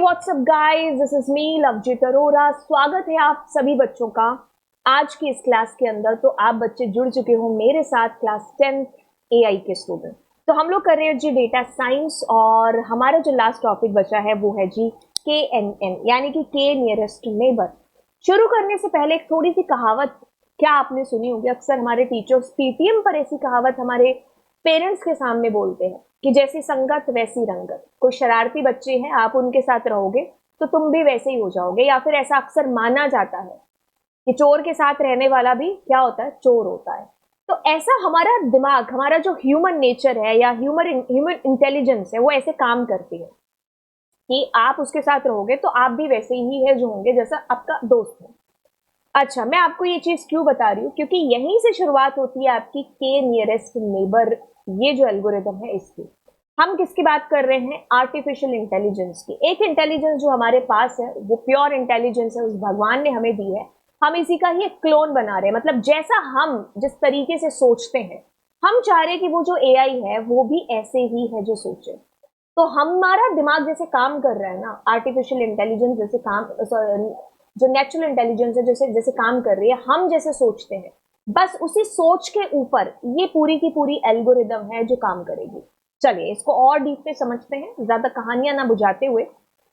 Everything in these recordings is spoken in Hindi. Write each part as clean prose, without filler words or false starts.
WhatsApp guys, this is me Lovejeet Arora. स्वागत है आप सभी बच्चों का आज की इस क्लास के अंदर। तो आप बच्चे जुड़ चुके हो मेरे साथ क्लास 10 एआई के स्टूडेंट। तो हम लोग कर रहे हैं जी डेटा साइंस, और हमारा जो लास्ट टॉपिक बचा है वो है जी KNN, यानी कि के नियरेस्ट नेबर। शुरू करने से पहले एक थोड़ी सी कहावत क्या आपने सुनी होगी, अक्सर हमारे टीचर्स पीटीएम पर ऐसी कहावत हमारे पेरेंट्स के सामने बोलते हैं कि जैसी संगत वैसी रंगत। कोई शरारती बच्चे हैं, आप उनके साथ रहोगे तो तुम भी वैसे ही हो जाओगे, या फिर ऐसा अक्सर माना जाता है कि चोर के साथ रहने वाला भी क्या होता है, चोर होता है। तो ऐसा हमारा दिमाग, हमारा जो ह्यूमन नेचर है या ह्यूमन इंटेलिजेंस है, वो ऐसे काम करती है कि आप उसके साथ रहोगे तो आप भी वैसे ही है जो होंगे जैसा आपका दोस्त है। अच्छा, मैं आपको ये चीज क्यों बता रही हूँ, क्योंकि यहीं से शुरुआत होती है आपकी के नियरेस्ट नेबर, ये जो एल्गोरिदम है इसकी। हम किसकी बात कर रहे हैं? आर्टिफिशियल इंटेलिजेंस की। एक इंटेलिजेंस जो हमारे पास है वो प्योर इंटेलिजेंस है, उस भगवान ने हमें दी है। हम इसी का ही एक क्लोन बना रहे हैं, मतलब जैसा हम जिस तरीके से सोचते हैं, हम चाह रहे हैं कि वो जो एआई है वो भी ऐसे ही है जो सोचे। तो हमारा दिमाग जैसे काम कर रहा है ना, आर्टिफिशियल इंटेलिजेंस जैसे काम, जो नेचुरल इंटेलिजेंस है जैसे जैसे काम कर रही है, हम जैसे सोचते हैं, बस उसी सोच के ऊपर ये पूरी की पूरी एल्गोरिदम है जो काम करेगी। चलिए इसको और डीप में समझते हैं, ज्यादा कहानियां ना बुझाते हुए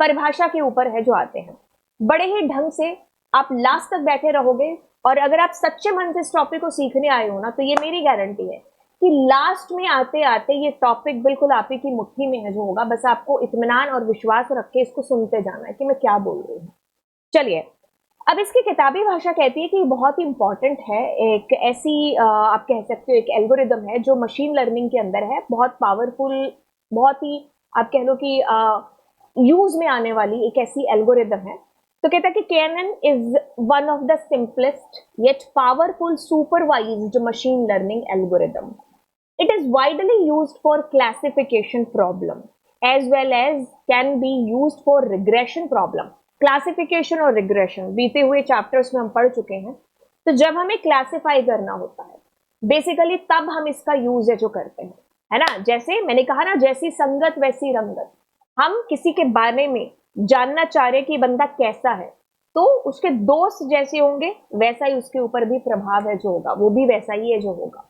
परिभाषा के ऊपर है जो आते हैं। बड़े ही ढंग से आप लास्ट तक बैठे रहोगे, और अगर आप सच्चे मन से इस टॉपिक को सीखने आए हो ना, तो ये मेरी गारंटी है कि लास्ट में आते आते ये टॉपिक बिल्कुल आप ही की मुट्ठी में है जो होगा। बस आपको इत्मीनान और विश्वास रख के इसको सुनते जाना है कि मैं क्या बोल रही हूँ। चलिए, अब इसकी किताबी भाषा कहती है कि बहुत ही इंपॉर्टेंट है, एक ऐसी आप कह सकते हो एक एल्गोरिदम है जो मशीन लर्निंग के अंदर है, बहुत पावरफुल, बहुत ही आप कह लो कि यूज में आने वाली एक ऐसी एल्गोरिदम है। तो कहता है कि KNN is one of the simplest yet powerful supervised machine learning algorithm. It is widely used for classification problem as well as can be used for regression problem. Classification और रिग्रेशन बीते हुए चैप्टर्स में हम पढ़ चुके हैं। तो जब हमें क्लासिफाई करना होता है बेसिकली, तब हम इसका यूज है जो करते हैं, है ना। जैसे मैंने कहा ना, जैसी संगत वैसी रंगत। हम किसी के बारे में जानना चाह रहे कि बंदा कैसा है, तो उसके दोस्त जैसे होंगे वैसा ही उसके ऊपर भी प्रभाव है जो होगा, वो भी वैसा ही है जो होगा,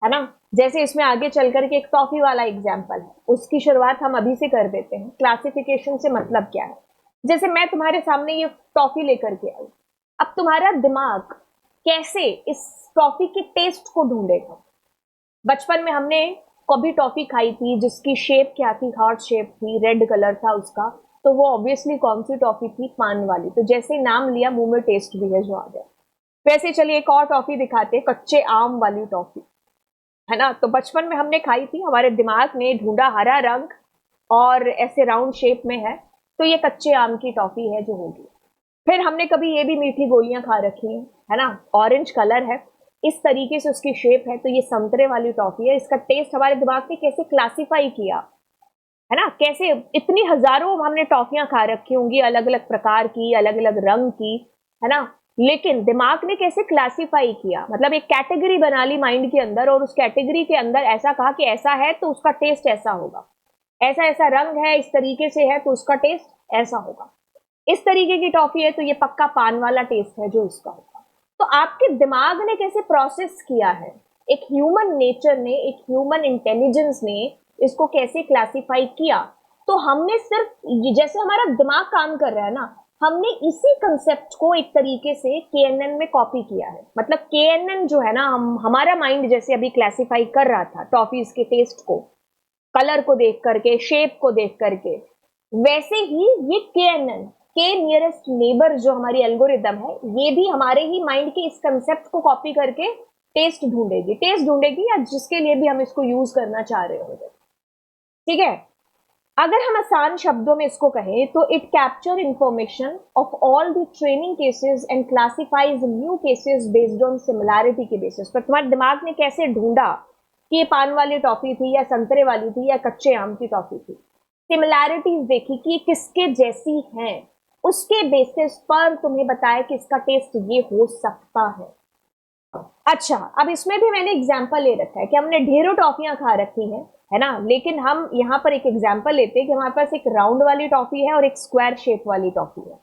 है ना। जैसे इसमें आगे चल करके एक टॉफी वाला एग्जाम्पल है, उसकी शुरुआत हम अभी से कर देते हैं। क्लासिफिकेशन से मतलब क्या है? जैसे मैं तुम्हारे सामने ये टॉफी लेकर के आई, अब तुम्हारा दिमाग कैसे इस टॉफी के टेस्ट को ढूंढेगा? बचपन में हमने कभी टॉफी खाई थी जिसकी शेप क्या थी? हार्ट शेप थी, रेड कलर था उसका, तो वो ऑब्वियसली कौन सी टॉफी थी? पान वाली। तो जैसे नाम लिया, मुंह में टेस्ट भी है जो आ गया। वैसे चलिए एक और टॉफी दिखाते, कच्चे आम वाली टॉफी, है ना। तो बचपन में हमने खाई थी, हमारे दिमाग ने ढूंढा हरा रंग और ऐसे राउंड शेप में है, तो ये कच्चे आम की टॉफी है जो होगी। फिर हमने कभी ये भी मीठी गोलियां खा रखी हैं, है ना, ऑरेंज कलर है, इस तरीके से उसकी शेप है, तो ये संतरे वाली टॉफी है। इसका टेस्ट हमारे दिमाग ने कैसे क्लासिफाई किया, है ना। कैसे इतनी हजारों हमने टॉफियां खा रखी होंगी, अलग अलग प्रकार की, अलग अलग रंग की, है ना। लेकिन दिमाग ने कैसे क्लासिफाई किया, मतलब एक कैटेगरी बना ली माइंड के अंदर, और उस कैटेगरी के अंदर ऐसा कहा कि ऐसा है तो उसका टेस्ट ऐसा होगा, ऐसा ऐसा रंग है, इस तरीके से है तो उसका टेस्ट ऐसा होगा, इस तरीके की टॉफी है तो ये पक्का पान वाला टेस्ट है जो इसका होगा। तो आपके दिमाग ने कैसे प्रोसेस किया है, एक ह्यूमन नेचर ने, एक ह्यूमन इंटेलिजेंस ने इसको कैसे क्लासिफाई किया। तो हमने सिर्फ जैसे हमारा दिमाग काम कर रहा है ना, हमने इसी कंसेप्ट को एक तरीके से KNN में कॉपी किया है। मतलब KNN जो है ना, हमारा माइंड जैसे अभी क्लासिफाई कर रहा था टॉफीज के टेस्ट को, कलर को देख करके, शेप को देख करके, वैसे ही ये KNN, के नियरेस्ट नेबर जो हमारी एल्गोरिदम है, ये भी हमारे ही माइंड के इस कंसेप्ट को कॉपी करके टेस्ट ढूंढेगी या जिसके लिए भी हम इसको यूज करना चाह रहे होंगे। ठीक है, अगर हम आसान शब्दों में इसको कहें तो it capture information of all the training cases and classifies new cases based on similarity के बेसिस पर। तुम्हारे दिमाग ने कैसे ढूंढा कि ये पान वाली टॉफी थी या संतरे वाली थी या कच्चे आम की टॉफी थी? सिमिलैरिटीज देखी कि किसके जैसी हैं, उसके बेसिस पर तुम्हें बताया कि इसका टेस्ट ये हो सकता है। अच्छा, अब इसमें भी मैंने एग्जाम्पल ले रखा है कि हमने ढेरों टॉफियां खा रखी हैं, है ना। लेकिन हम यहाँ पर एक एग्जाम्पल लेते हैं कि हमारे पास एक राउंड वाली टॉफी है और एक स्क्वायर शेप वाली टॉफी है,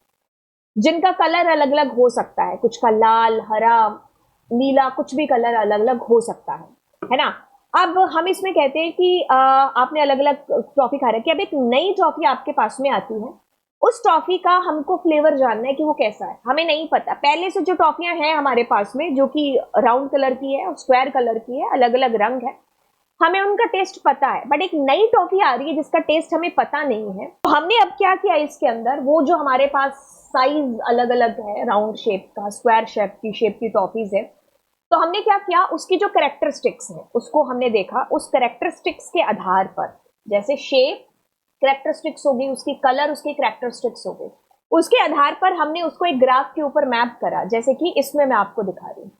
जिनका कलर अलग अलग हो सकता है, कुछ का लाल, हरा, नीला, कुछ भी कलर अलग अलग हो सकता है ना। अब हम इसमें कहते हैं कि आपने अलग अलग टॉफी खा रखी है, अब एक नई टॉफी आपके पास में आती है, उस टॉफी का हमको फ्लेवर जानना है कि वो कैसा है, हमें नहीं पता। पहले से जो टॉफियां हैं हमारे पास में, जो कि राउंड कलर की है और स्क्वायर कलर की है, अलग अलग रंग है, हमें उनका टेस्ट पता है। बट एक नई टॉफी आ रही है जिसका टेस्ट हमें पता नहीं है, तो हमने अब क्या किया इसके अंदर, वो जो हमारे पास साइज अलग अलग है, राउंड शेप का, स्क्वायर शेप की टॉफीज है, तो हमने क्या किया, उसकी जो कैरेक्टरिस्टिक्स है उसको हमने देखा। उस कैरेक्टरिस्टिक्स के आधार पर, जैसे शेप कैरेक्टरिस्टिक्स होगी, उसकी कलर उसकी कैरेक्टरिस्टिक्स हो गई, उसके आधार पर हमने उसको एक ग्राफ के ऊपर मैप करा, जैसे कि इसमें मैं आपको दिखा रही हूँ।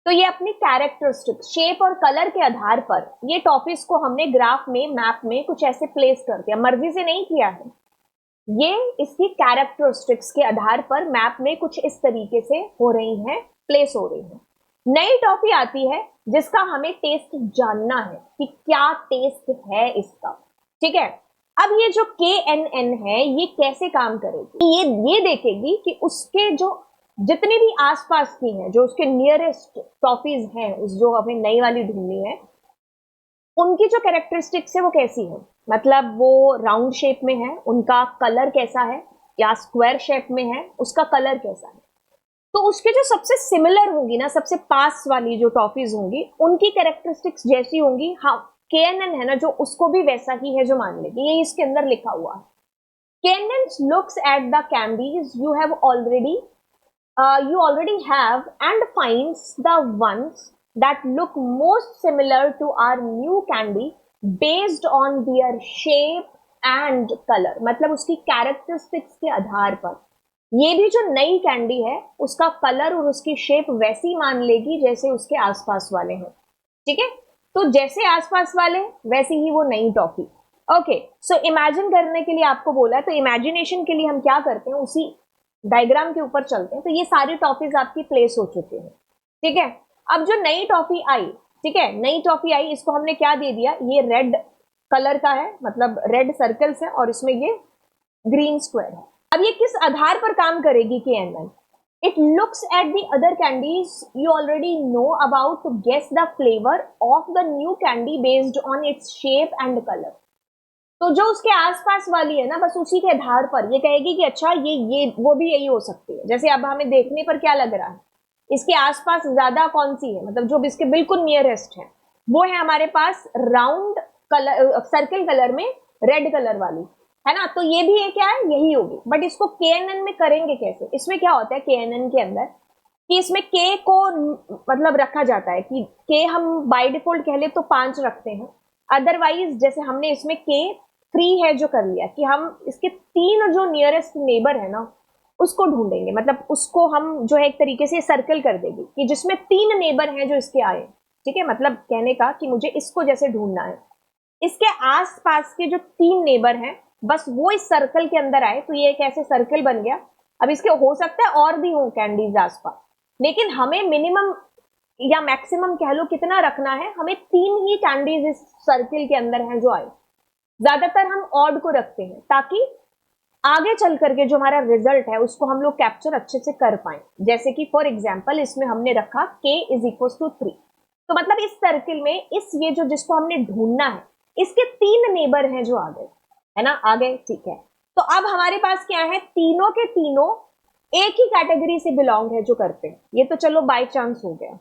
तो ये अपनी कैरेक्टरिस्टिक्स, शेप और कलर के आधार पर ये टॉपिक्स को हमने ग्राफ में, मैप में कुछ ऐसे प्लेस कर दिया, मर्जी से नहीं किया है, ये इसकी कैरेक्टरिस्टिक्स के आधार पर मैप में कुछ इस तरीके से हो रही हैं, प्लेस हो रही हैं। नई टॉफी आती है जिसका हमें टेस्ट जानना है कि क्या टेस्ट है इसका, ठीक है। अब ये जो KNN है ये कैसे काम करेगी, ये देखेगी कि उसके जो जितनी भी आसपास की हैं, जो उसके नियरेस्ट टॉफीज हैं, उस जो हमें नई वाली ढूंढनी है, उनकी जो कैरेक्टरिस्टिक्स है वो कैसी है, मतलब वो राउंड शेप में है, उनका कलर कैसा है, या स्क्वायर शेप में है, उसका कलर कैसा है। तो उसके जो सबसे सिमिलर होंगी ना, सबसे पास वाली जो टॉफीज होंगी, उनकी कैरेक्टरिस्टिक्स जैसी होंगी, हाँ KNN है ना जो, उसको भी वैसा ही है जो मान लेगी, ये इसके अंदर लिखा हुआ है। KNN looks at the candies you already have and finds the ones that look most similar to our new candy based on their shape and color। मतलब उसकी कैरेक्टरिस्टिक्स के आधार पर ये भी जो नई कैंडी है उसका कलर और उसकी शेप वैसी मान लेगी जैसे उसके आसपास वाले हैं, ठीक है। तो जैसे आसपास वाले वैसी ही वो नई टॉफी। ओके, सो इमेजिन करने के लिए आपको बोला है, तो इमेजिनेशन के लिए हम क्या करते हैं, उसी डायग्राम के ऊपर चलते हैं। तो ये सारी टॉफीज आपकी प्लेस हो चुकी हैं, ठीक है। अब जो नई टॉफी आई, ठीक है, नई टॉफी आई, इसको हमने क्या दे दिया, ये रेड कलर का है, मतलब रेड सर्कल्स है और इसमें ये ग्रीन स्क्वायर है। अब ये किस आधार पर काम करेगी KNN? It looks at the other candies you already know about to guess the flavor of the new candy based on its shape and color। तो जो उसके आसपास वाली है ना, बस उसी के आधार पर ये कहेगी कि अच्छा ये वो भी यही हो सकती है। जैसे अब हमें देखने पर क्या लग रहा है, इसके आसपास ज्यादा कौन सी है, मतलब जो इसके बिल्कुल नियरेस्ट है वो है हमारे पास राउंड कलर, सर्कल कलर में रेड कलर वाली, है ना। तो ये भी है क्या है, यही होगी। बट इसको KNN में करेंगे कैसे, इसमें क्या होता है KNN के अंदर कि इसमें K को मतलब रखा जाता है कि K हम बाय डिफॉल्ट कह ले तो 5 रखते हैं, अदरवाइज जैसे हमने इसमें K3 है जो कर लिया कि हम इसके 3 जो नियरेस्ट नेबर है ना उसको ढूंढेंगे, मतलब उसको हम जो है एक तरीके से सर्कल कर देंगे कि जिसमें 3 नेबर हैं जो इसके आए, ठीक है। मतलब कहने का कि मुझे इसको जैसे ढूंढना है, इसके आसपास के जो 3 नेबर हैं बस वो इस सर्कल के अंदर आए, तो ये एक ऐसे सर्कल बन गया। अब इसके हो सकता है और भी हो कैंडीज आसपास, लेकिन हमें मिनिमम या मैक्सिमम कह लो कितना रखना है, हमें 3 ही कैंडीज इस सर्कल के अंदर हैं जो आए। ज्यादातर हम ऑड को रखते हैं ताकि आगे चल करके जो हमारा रिजल्ट है उसको हम लोग कैप्चर अच्छे से कर पाए। जैसे कि फॉर एग्जाम्पल इसमें हमने रखा K = 3, तो मतलब इस सर्कल में इस ये जो जिसको हमने ढूंढना है इसके 3 नेबर हैं जो आ गए, है ना, आ गए, ठीक है। तो अब हमारे पास क्या है, तीनों के तीनों एक ही कैटेगरी से बिलोंग है जो करते हैं। ये तो चलो बाय चांस हो गया,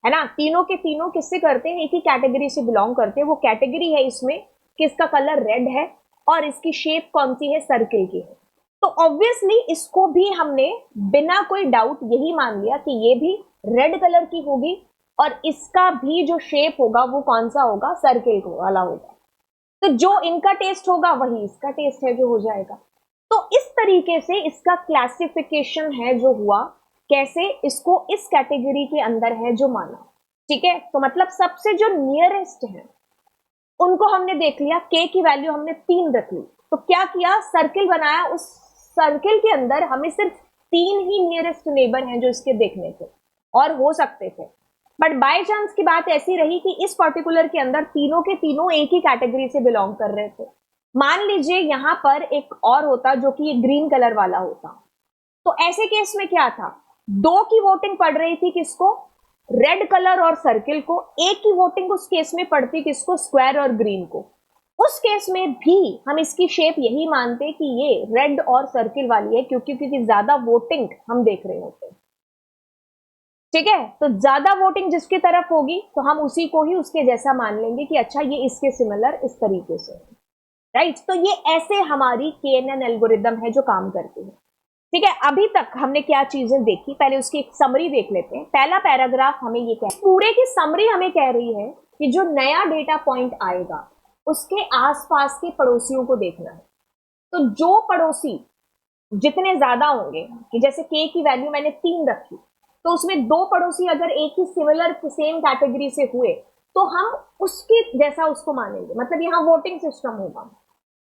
है ना, तीनों के तीनों किससे करते हैं, एक ही कैटेगरी से बिलोंग करते हैं। वो कैटेगरी है इसमें कि इसका कलर रेड है और इसकी शेप कौन सी है, सर्कल की है। तो ऑब्वियसली इसको भी हमने बिना कोई डाउट यही मान लिया कि ये भी रेड कलर की होगी और इसका भी जो शेप होगा वो कौन सा होगा, सर्कल वाला होगा। तो जो इनका टेस्ट होगा वही इसका टेस्ट है जो हो जाएगा। तो इस तरीके से इसका क्लासिफिकेशन है जो हुआ, कैसे इसको इस कैटेगरी के अंदर है जो माना, ठीक है। तो मतलब सबसे जो नियरेस्ट है उनको हमने देख लिया, K की वैल्यू हमने 3 रख ली, तो क्या किया, सर्कल बनाया, उस सर्कल के अंदर हमें सिर्फ 3 ही नियरेस्ट नेबर हैं जो इसके देखने थे और हो सकते थे, बट बाय चांस की बात ऐसी रही कि इस पर्टिकुलर के अंदर तीनों के तीनों एक ही कैटेगरी से बिलोंग कर रहे थे। मान लीजिए यहां पर एक और होता जो कि ये ग्रीन कलर वाला होता, तो ऐसे केस में क्या था, दो की वोटिंग पड़ रही थी किसको, रेड कलर और सर्किल को, एक की वोटिंग उस केस में पड़ती किसको, स्क्वायर और ग्रीन को। उस केस में भी हम इसकी शेप यही मानते कि ये रेड और सर्किल वाली है, क्योंकि ज्यादा वोटिंग हम देख रहे होते हैं। ठीक है, तो ज्यादा वोटिंग जिसकी तरफ होगी तो हम उसी को ही उसके जैसा मान लेंगे कि अच्छा ये इसके सिमिलर इस तरीके से, राइट। तो ये ऐसे हमारी केएनएन एल्गोरिदम है जो काम करती है। ठीक है, अभी तक हमने क्या चीजें देखी, पहले उसकी एक समरी देख लेते हैं। पहला पैराग्राफ हमें ये कह, पूरे की समरी हमें कह रही है कि जो नया डेटा पॉइंट आएगा उसके आसपास के पड़ोसियों को देखना है। तो जो पड़ोसी जितने ज्यादा होंगे, कि जैसे के की वैल्यू मैंने 3 रखी, तो उसमें दो पड़ोसी अगर एक ही सिमिलर सेम कैटेगरी से हुए तो हम उसके जैसा उसको मानेंगे, मतलब यहाँ वोटिंग सिस्टम होगा।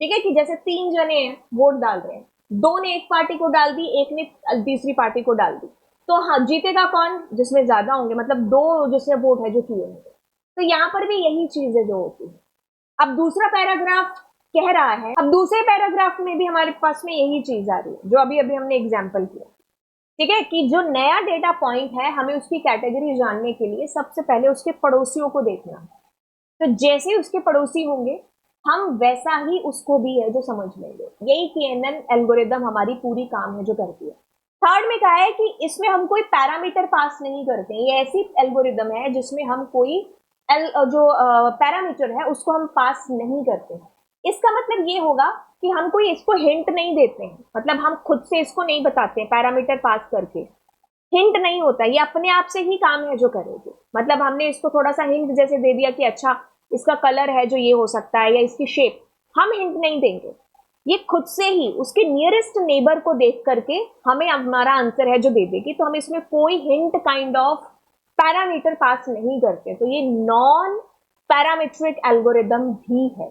ठीक है, कि जैसे 3 जने हैं वोट डाल रहे हैं, 2 ने एक पार्टी को डाल दी, एक ने तीसरी पार्टी को डाल दी, तो हाँ जीतेगा कौन, जिसमें ज्यादा होंगे, मतलब 2 जिसने वोट है जो किए होंगे। तो यहाँ पर भी यही चीज है जो होती है। अब दूसरा पैराग्राफ कह रहा है, अब दूसरे पैराग्राफ में भी हमारे पास में यही चीज आ रही है जो अभी अभी हमने एग्जाम्पल किया। ठीक है, कि जो नया डेटा पॉइंट है हमें उसकी कैटेगरी जानने के लिए सबसे पहले उसके पड़ोसियों को देखना है। तो जैसे ही उसके पड़ोसी होंगे हम वैसा ही उसको भी है जो समझ लेंगे। यही केएनएन एल्गोरिदम हमारी पूरी काम है जो करती है। थर्ड में कहा है कि इसमें हम कोई पैरामीटर पास नहीं करते, ये ऐसी एल्गोरिदम है जिसमें हम कोई जो पैरामीटर है उसको हम पास नहीं करते। इसका मतलब ये होगा कि हम कोई इसको हिंट नहीं देते हैं, मतलब हम खुद से इसको नहीं बताते हैं पैरामीटर पास करके। हिंट नहीं होता, ये अपने आप से ही काम है जो करेगी। मतलब हमने इसको थोड़ा सा हिंट जैसे दे दिया कि अच्छा इसका कलर है जो ये हो सकता है, या इसकी शेप, हम हिंट नहीं देंगे। ये खुद से ही उसके नियरेस्ट नेबर को देख करके हमें हमारा आंसर है जो दे देगी। तो हम इसमें कोई hint kind of parameter pass नहीं करते, तो ये नॉन पैरामीट्रिक एल्गोरिदम भी है।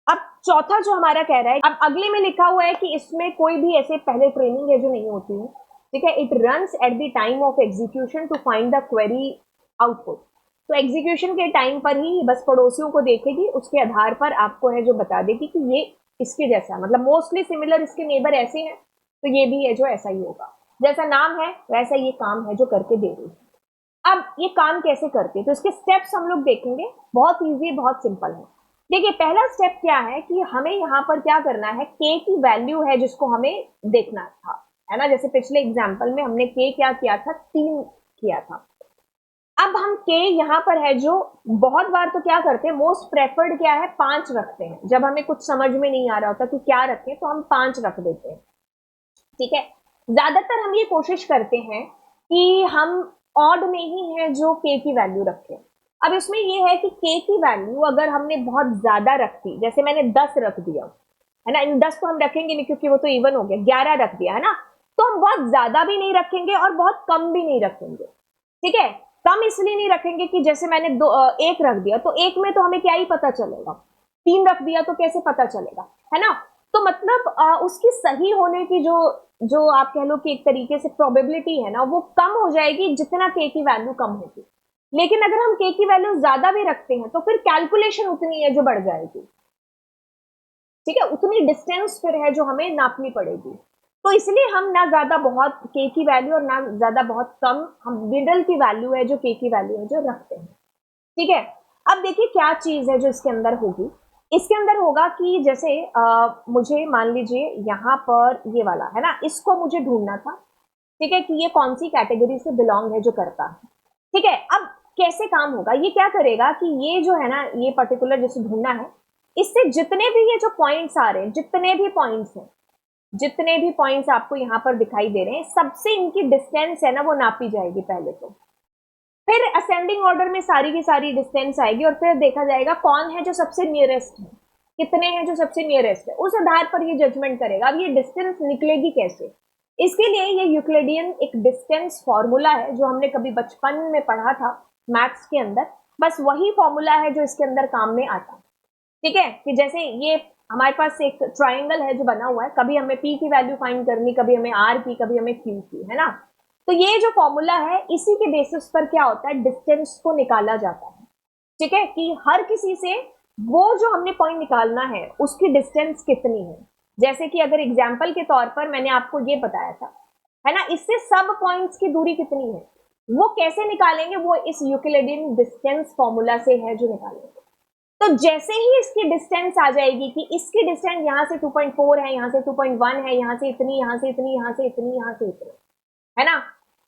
अब चौथा जो हमारा कह रहा है, अब अगले में लिखा हुआ है कि इसमें कोई भी ऐसे पहले ट्रेनिंग है जो नहीं होती है। ठीक है, it runs at the time of execution to find the query output. तो एग्जीक्यूशन के टाइम पर ही बस पड़ोसियों को देखेगी, उसके आधार पर आपको है जो बता देगी कि ये इसके जैसा, मतलब मोस्टली सिमिलर इसके नेबर ऐसे हैं, तो ये भी है जो ऐसा ही होगा, जैसा नाम है वैसा ये काम है जो करके दे रही है। अब ये काम कैसे करती है, तो इसके स्टेप्स हम लोग देखेंगे। बहुत ईजी, बहुत सिंपल है। देखिए पहला स्टेप क्या है कि हमें यहाँ पर क्या करना है, के की वैल्यू है जिसको हमें देखना था, है ना। जैसे पिछले एग्जाम्पल में हमने के क्या किया था, 3 किया था। अब हम के यहाँ पर है जो बहुत बार तो क्या करते हैं, मोस्ट प्रेफर्ड क्या है, 5 रखते हैं। जब हमें कुछ समझ में नहीं आ रहा होता कि क्या रखें तो हम 5 रख देते हैं। ठीक है, ज्यादातर हम ये कोशिश करते हैं कि हम ऑड में ही है जो के की वैल्यू रखें। अब इसमें ये है कि के की वैल्यू अगर हमने बहुत ज्यादा रख दी, जैसे मैंने 10 रख दिया, है ना, इन 10 को हम रखेंगे नहीं क्योंकि वो तो इवन हो गया, 11 रख दिया, है ना, तो हम बहुत ज्यादा भी नहीं रखेंगे और बहुत कम भी नहीं रखेंगे। ठीक है, कम इसलिए नहीं रखेंगे कि जैसे मैंने 1 रख दिया तो 1 में तो हमें क्या ही पता चलेगा, 3 रख दिया तो कैसे पता चलेगा, है ना। तो मतलब उसकी सही होने की जो जो आप कह लो कि एक तरीके से प्रोबेबिलिटी है ना, वो कम हो जाएगी जितना के की वैल्यू कम होगी। लेकिन अगर हम के की वैल्यू ज्यादा भी रखते हैं तो फिर कैलकुलेशन उतनी है जो बढ़ जाएगी। ठीक है, उतनी डिस्टेंस फिर है जो हमें नापनी पड़ेगी। तो इसलिए हम ना ज्यादा बहुत के की वैल्यू और ना ज्यादा बहुत कम, हम मिडल की वैल्यू है जो के की वैल्यू है जो रखते हैं। ठीक है, अब देखिए क्या चीज है जो इसके अंदर होगी। इसके अंदर होगा कि जैसे मुझे मान लीजिए यहाँ पर ये वाला है ना, इसको मुझे ढूंढना था। ठीक है, कि ये कौन सी कैटेगरी से बिलोंग है जो करता है। ठीक है, अब कैसे काम होगा, ये क्या करेगा कि ये जो है ना, ये पर्टिकुलर जिसे ढूंढना है, इससे जितने भी ये जो पॉइंट्स आ रहे हैं, जितने भी पॉइंट्स हैं, जितने भी पॉइंट्स आपको यहाँ पर दिखाई दे रहे हैं, सबसे इनकी डिस्टेंस है ना वो नापी जाएगी पहले तो। फिर असेंडिंग ऑर्डर में सारी की सारी डिस्टेंस आएगी और फिर देखा जाएगा कौन है जो सबसे नियरेस्ट है, कितने हैं जो सबसे नियरेस्ट है, उस आधार पर ये जजमेंट करेगा। अब ये डिस्टेंस निकलेगी कैसे, इसके लिए ये यूक्लिडियन एक डिस्टेंस फॉर्मूला है जो हमने कभी बचपन में पढ़ा था मैथ्स के अंदर, बस वही फॉर्मूला है जो इसके अंदर काम में आता है। ठीक है, कि जैसे ये हमारे पास एक ट्राइंगल है जो बना हुआ है, कभी हमें पी की वैल्यू फाइंड करनी, कभी हमें आर की, कभी हमें क्यू की, है ना। तो ये जो फॉर्मूला है इसी के बेसिस पर क्या होता है, डिस्टेंस को निकाला जाता है। ठीक है, कि हर किसी से वो जो हमने पॉइंट निकालना है उसकी डिस्टेंस कितनी है। जैसे कि अगर एग्जाम्पल के तौर पर मैंने आपको ये बताया था, है ना, इससे सब पॉइंट्स की दूरी कितनी है, वो कैसे निकालेंगे, वो इस यूक्लिडियन डिस्टेंस फॉर्मूला से है जो निकालेंगे। तो जैसे ही इसकी डिस्टेंस आ जाएगी कि इसकी डिस्टेंस यहाँ से 2.4 है, यहाँ से 2.1 है, यहाँ से इतनी, यहाँ से इतनी, यहाँ से इतनी, यहाँ से इतनी, है ना।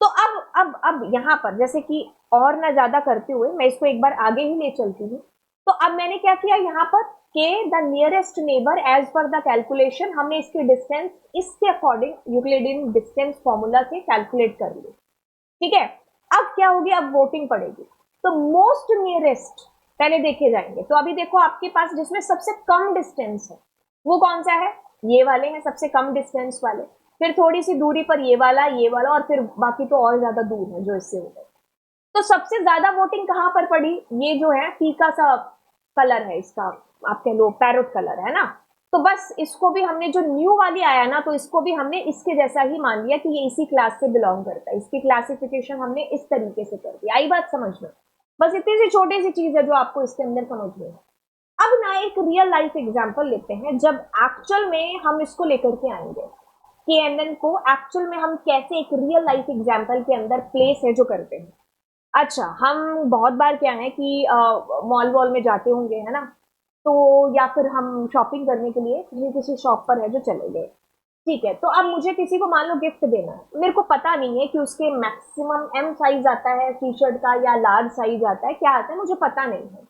तो अब यहाँ पर जैसे कि और ना ज्यादा करते हुए मैं इसको एक बार आगे ही ले चलती हूँ। तो अब मैंने क्या किया यहाँ पर, K the nearest neighbour as per the calculation, हमने इसकी डिस्टेंस इसके अकॉर्डिंग यूक्लिडियन डिस्टेंस फॉर्मूला से कैलकुलेट कर ली। ठीक है, अब क्या होगी, अब वोटिंग पड़ेगी। तो मोस्ट नियरेस्ट पहले देखे जाएंगे। तो अभी देखो आपके पास जिसमें सबसे कम डिस्टेंस है वो कौन सा है, ये वाले हैं सबसे कम डिस्टेंस वाले। फिर थोड़ी सी दूरी पर ये वाला, ये वाला, और फिर बाकी तो और ज्यादा दूर है जो इससे हो गए। तो सबसे ज्यादा वोटिंग कहां पर पड़ी, ये जो है फीका सा कलर है इसका, आप कह लो पैरोट कलर है ना। तो बस इसको भी हमने, जो न्यू वाली आया ना, तो इसको भी हमने इसके जैसा ही मान लिया कि ये इसी क्लास से बिलोंग करता है। इसकी क्लासिफिकेशन हमने इस तरीके से कर दी। आई बात समझ में? बस इतनी सी छोटी सी चीज है जो आपको इसके अंदर समझ में है। अब ना एक रियल लाइफ एग्जांपल लेते हैं, जब एक्चुअल में हम इसको लेकर के आएंगे KNN को एक्चुअल में हम कैसे एक रियल लाइफ एग्जांपल के अंदर प्लेस है जो करते हैं। अच्छा, हम बहुत बार क्या है कि मॉल वॉल में जाते होंगे, है ना, तो या फिर हम शॉपिंग करने के लिए किसी किसी शॉप पर है जो चले गए। ठीक है, तो अब मुझे किसी को मान लो गिफ्ट देना है, मेरे को पता नहीं है कि उसके मैक्सिमम M साइज आता है टी शर्ट का या लार्ज साइज आता है, क्या आता है मुझे पता नहीं है।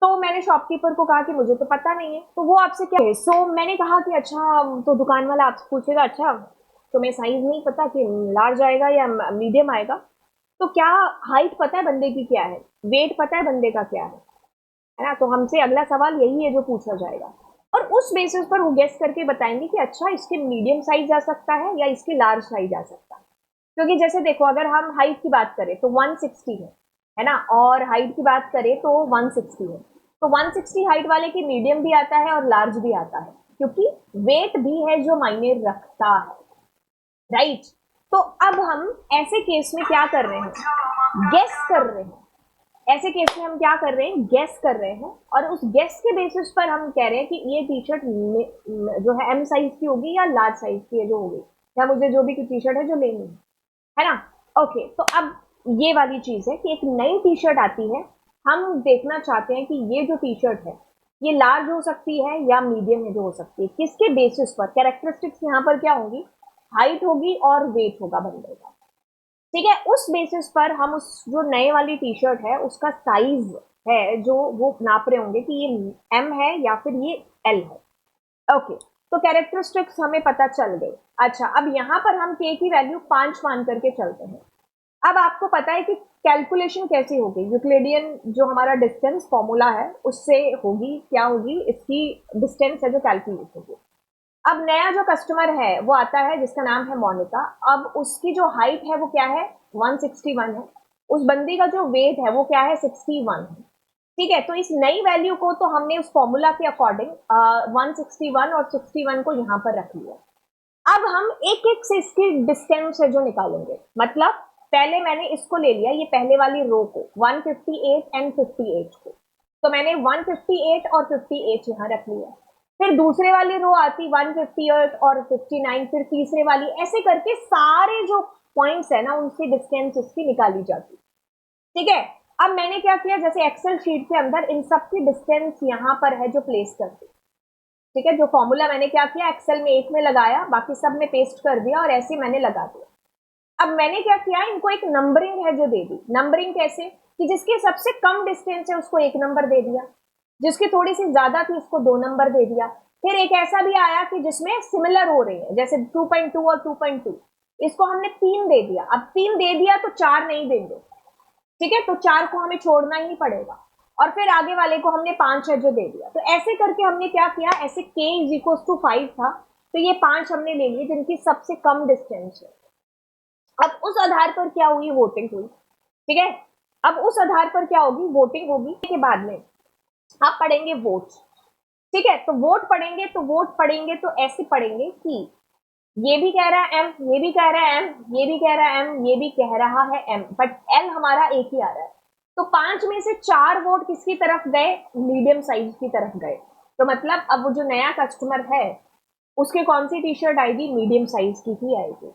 तो मैंने शॉपकीपर को कहा कि मुझे तो पता नहीं है। तो वो आपसे क्या है, सो मैंने कहा कि अच्छा, तो दुकान वाला आपसे पूछेगा अच्छा तुम्हें साइज नहीं पता कि लार्ज आएगा या मीडियम आएगा, तो क्या हाइट पता है बंदे की क्या है, वेट पता है बंदे का क्या है ना। तो हमसे अगला सवाल यही है जो पूछा जाएगा, और उस बेसिस पर वो गेस करके बताएंगे कि अच्छा इसके मीडियम साइज आ सकता है या इसके लार्ज साइज आ सकता है। क्योंकि जैसे देखो, अगर हम हाइट की बात करें तो 160 है ना, और हाइट की बात करें तो 160 है। तो 160 हाइट वाले की मीडियम भी आता है और लार्ज भी आता है, क्योंकि वेट भी है जो मायने रखता है, राइट। तो अब हम ऐसे केस में क्या कर रहे हैं, गेस कर रहे हैं। ऐसे केस में हम क्या कर रहे हैं, गेस कर रहे हैं, और उस गेस के बेसिस पर हम कह रहे हैं कि ये टी शर्ट जो है M साइज की होगी या लार्ज साइज की है जो होगी, या मुझे जो भी टी शर्ट है जो लेनी है ना। ओके, तो अब ये वाली चीज है कि एक नई टी शर्ट आती है, हम देखना चाहते हैं कि ये जो टी शर्ट है ये लार्ज हो सकती है या मीडियम है जो हो सकती है, किसके बेसिस पर, कैरेक्टरिस्टिक्स यहाँ पर क्या होगी, हाइट होगी और वेट होगा बंदे का। ठीक है, उस बेसिस पर हम उस जो नए वाली टी शर्ट है उसका साइज है जो वो नाप रहे होंगे कि ये M है या फिर ये L है। ओके, तो कैरेक्टरिस्टिक्स हमें पता चल गई। अच्छा, अब यहाँ पर हम K की वैल्यू 5 मान करके चलते हैं। अब आपको पता है कि कैलकुलेशन कैसी होगी, यूक्लिडियन जो हमारा डिस्टेंस फॉर्मूला है उससे होगी, क्या होगी, इसकी डिस्टेंस है जो कैलकुलेट होगी। अब नया जो कस्टमर है वो आता है जिसका नाम है मोनिका। अब उसकी जो हाइट है वो क्या है, 161 है। उस बंदी का जो वेट है वो क्या है, 61 है। ठीक है, तो इस नई वैल्यू को तो हमने उस फॉर्मूला के अकॉर्डिंग 161 और 61 को यहाँ पर रख लिया। अब हम एक एक से इसकी डिस्टेंस है जो निकालेंगे। मतलब पहले मैंने इसको ले लिया, ये पहले वाली रो को 158 एंड 58 को, तो मैंने 158 और 58 यहाँ रख लिया। फिर दूसरे वाली रो आती 158 और 59, फिर तीसरे वाली, ऐसे करके सारे जो पॉइंट्स है ना उनकी डिस्टेंस इसकी निकाली जाती। ठीक है, अब मैंने क्या किया, जैसे एक्सेल शीट के अंदर इन सब की डिस्टेंस यहाँ पर है जो प्लेस कर दी। ठीक है, जो फॉर्मूला मैंने क्या किया, एक्सेल में एक में लगाया, बाकी सब में पेस्ट कर दिया और ऐसे मैंने लगा दिया। अब मैंने क्या किया, इनको एक नंबरिंग है जो दे दी। नंबरिंग कैसे, कि जिसके सबसे कम डिस्टेंस है उसको 1 नंबर दे दिया, जिसकी थोड़ी सी ज्यादा थी उसको 2 नंबर दे दिया। फिर एक ऐसा भी आया कि जिसमें सिमिलर हो रही है, जैसे 2.2 और 2.2, इसको हमने 3 दे दिया। अब 3 दे दिया तो 4 नहीं देंगे, ठीक है, तो 4 को हमें छोड़ना ही पड़ेगा। और फिर आगे वाले को हमने 5 है जो दे दिया। तो ऐसे करके हमने क्या किया, ऐसे k = 5 था, तो ये 5 हमने ले लिए जिनकी सबसे कम डिस्टेंस है। अब उस आधार पर क्या हुई, वोटिंग हुई। ठीक है, अब उस आधार पर क्या होगी, वोटिंग होगी। के बाद में आप पढ़ेंगे वोट। ठीक है, तो वोट पढ़ेंगे तो ऐसे पढ़ेंगे कि ये भी कह रहा है m, ये भी कह रहा है m, ये भी कह रहा है m, ये भी कह रहा है m, बट l हमारा एक ही आ रहा है। तो 5 में से 4 वोट किसकी तरफ गए? मीडियम साइज की तरफ गए। तो मतलब अब वो जो नया कस्टमर है उसके कौन सी टी शर्ट आएगी? मीडियम साइज की ही आएगी,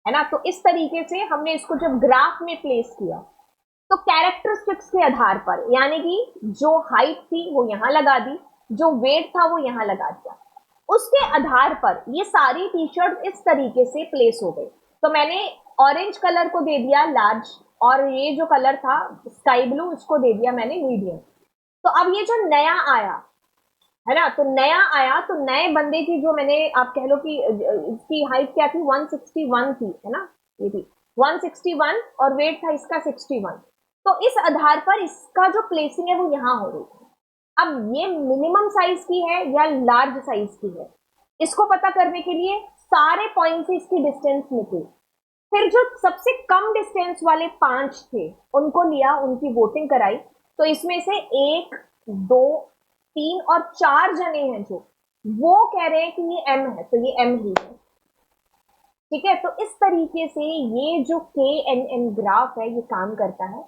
है ना। तो इस तरीके से हमने इसको जब ग्राफ में प्लेस किया तो कैरेक्टरिस्टिक्स के आधार पर, यानी कि जो हाइट थी वो यहां लगा दी, जो वेट था वो यहां लगा दिया, उसके आधार पर ये सारी टी शर्ट इस तरीके से प्लेस हो गई। तो मैंने ऑरेंज कलर को दे दिया लार्ज, और ये जो कलर था स्काई ब्लू इसको दे दिया मैंने मीडियम। तो अब ये जो नया आया है ना, तो नया आया तो नए बंदे की जो मैंने, आप कह लो कि इसकी हाइट क्या थी? 161 थी, है ना, ये थी 161 और वेट था इसका 61। तो इस आधार पर इसका जो प्लेसिंग है वो यहां हो रही है। अब ये मिनिमम साइज की है या लार्ज साइज की है, इसको पता करने के लिए सारे पॉइंट से इसकी डिस्टेंस निकली, फिर जो सबसे कम डिस्टेंस वाले 5 थे उनको लिया, उनकी वोटिंग कराई। तो इसमें से 1, 2, 3 और 4 जने हैं जो वो कह रहे हैं कि ये m है, तो ये m ही है, ठीक है। तो इस तरीके से ये जो KNN ग्राफ है ये काम करता है।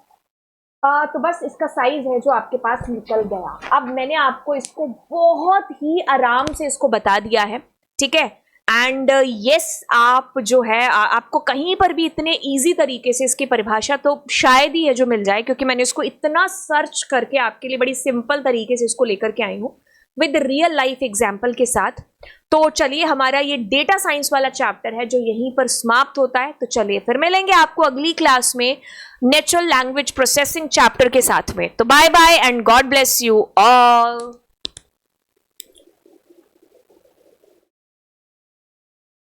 तो बस इसका साइज है जो आपके पास निकल गया। अब मैंने आपको इसको बहुत ही आराम से इसको बता दिया है, ठीक है। एंड यस, आप जो है आपको कहीं पर भी इतने इजी तरीके से इसकी परिभाषा तो शायद ही है जो मिल जाए, क्योंकि मैंने इसको इतना सर्च करके आपके लिए बड़ी सिंपल तरीके से इसको लेकर के आई हूँ विद रियल लाइफ एग्जाम्पल के साथ। तो चलिए, हमारा ये डेटा साइंस वाला चैप्टर है जो यहीं पर समाप्त होता है। तो चलिए फिर मिलेंगे आपको अगली क्लास में नेचुरल लैंग्वेज प्रोसेसिंग चैप्टर के साथ में। तो bye bye and God bless you all.